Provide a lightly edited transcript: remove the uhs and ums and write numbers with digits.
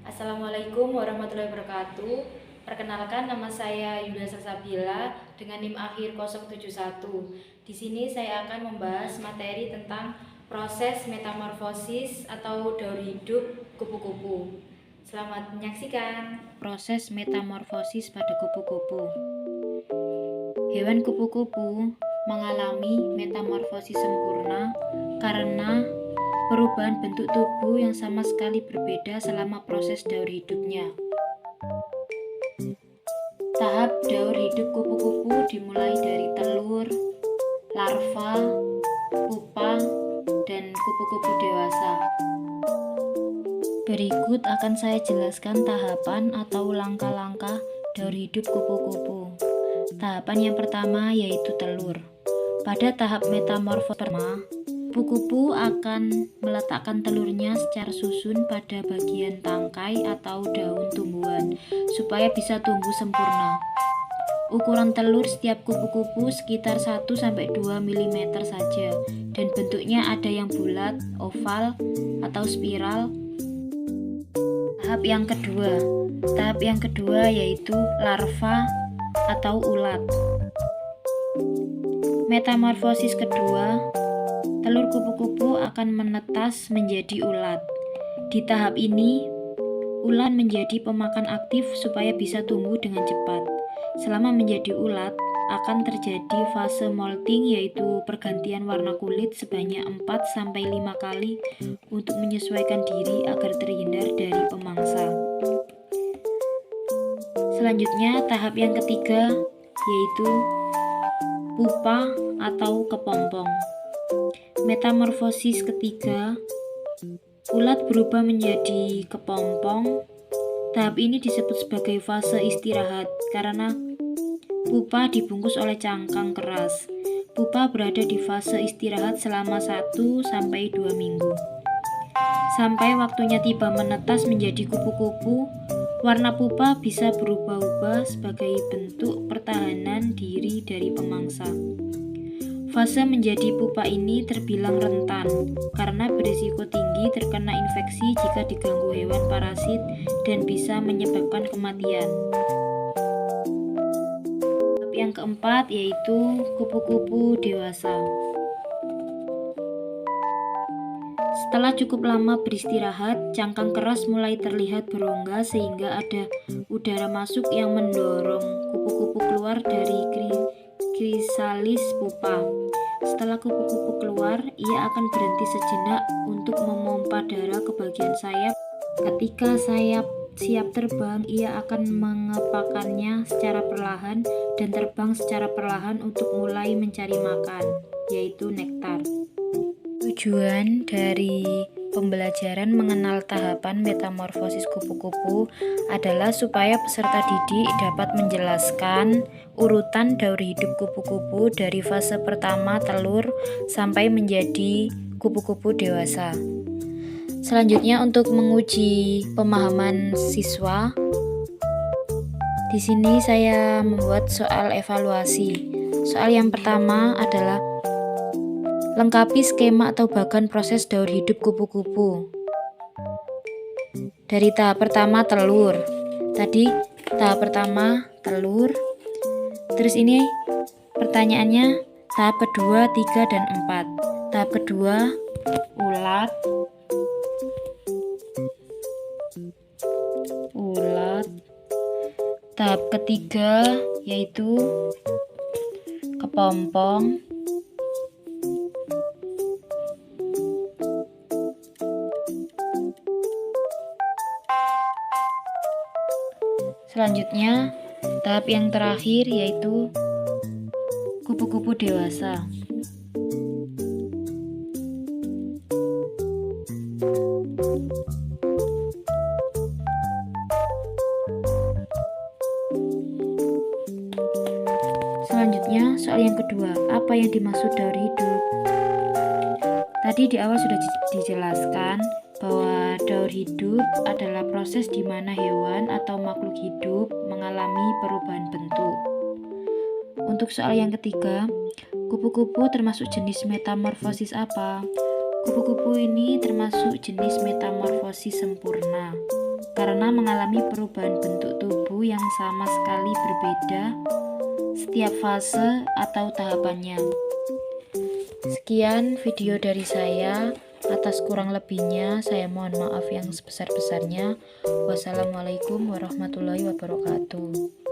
Assalamualaikum warahmatullahi wabarakatuh. Perkenalkan, nama saya Yuda Salsabila dengan NIM akhir 071. Di sini saya akan membahas materi tentang proses metamorfosis atau daur hidup kupu-kupu. Selamat menyaksikan. Proses metamorfosis pada kupu-kupu. Hewan kupu-kupu mengalami metamorfosis sempurna karena perubahan bentuk tubuh yang sama sekali berbeda selama proses daur hidupnya. Tahap daur hidup kupu-kupu dimulai dari telur, larva, pupa, dan kupu-kupu dewasa. Berikut akan saya jelaskan tahapan atau langkah-langkah daur hidup kupu-kupu. Tahapan yang pertama yaitu telur. Pada tahap metamorfosis pertama, kupu-kupu akan meletakkan telurnya secara susun pada bagian tangkai atau daun tumbuhan supaya bisa tumbuh sempurna. Ukuran telur setiap kupu-kupu sekitar 1-2 mm saja dan bentuknya ada yang bulat, oval, atau spiral. Tahap yang kedua yaitu larva atau ulat. Metamorfosis kedua, telur kupu-kupu akan menetas menjadi ulat. Di tahap ini, ulat menjadi pemakan aktif supaya bisa tumbuh dengan cepat. Selama menjadi ulat, akan terjadi fase molting, yaitu pergantian warna kulit sebanyak 4-5 kali untuk menyesuaikan diri agar terhindar dari pemangsa. Selanjutnya, tahap yang ketiga yaitu pupa atau kepompong. Metamorfosis ketiga, ulat berubah menjadi kepompong. Tahap ini disebut sebagai fase istirahat karena pupa dibungkus oleh cangkang keras. Pupa berada di fase istirahat selama 1-2 minggu. Sampai waktunya tiba menetas menjadi kupu-kupu, warna pupa bisa berubah-ubah sebagai bentuk pertahanan diri dari pemangsa. Fase menjadi pupa ini terbilang rentan karena berisiko tinggi terkena infeksi jika diganggu hewan parasit dan bisa menyebabkan kematian. Yang keempat yaitu kupu-kupu dewasa. Setelah cukup lama beristirahat, cangkang keras mulai terlihat berongga sehingga ada udara masuk yang mendorong kupu-kupu keluar dari krisalis pupa. Setelah kupu-kupu keluar, ia akan berhenti sejenak untuk memompa darah ke bagian sayap. Ketika sayap siap terbang, ia akan mengepakkannya secara perlahan dan terbang secara perlahan untuk mulai mencari makan, yaitu nektar. Tujuan dari pembelajaran mengenal tahapan metamorfosis kupu-kupu adalah supaya peserta didik dapat menjelaskan urutan daur hidup kupu-kupu dari fase pertama telur sampai menjadi kupu-kupu dewasa. Selanjutnya, untuk menguji pemahaman siswa, di sini saya membuat soal evaluasi. Soal yang pertama adalah lengkapi skema atau bagan proses daur hidup kupu-kupu. Dari tahap pertama telur. Tadi tahap pertama telur. Terus ini pertanyaannya tahap kedua, 3, dan 4. Tahap kedua ulat. Tahap ketiga yaitu kepompong. Selanjutnya, tahap yang terakhir yaitu kupu-kupu dewasa. Selanjutnya, soal yang kedua, apa yang dimaksud daur hidup? Tadi di awal sudah dijelaskan bahwa daur hidup adalah proses di mana hewan atau makhluk hidup mengalami perubahan bentuk. Untuk soal yang ketiga, kupu-kupu termasuk jenis metamorfosis apa? Kupu-kupu ini termasuk jenis metamorfosis sempurna karena mengalami perubahan bentuk tubuh yang sama sekali berbeda setiap fase atau tahapannya. Sekian video dari saya. Atas kurang lebihnya, saya mohon maaf yang sebesar-besarnya. Wassalamualaikum warahmatullahi wabarakatuh.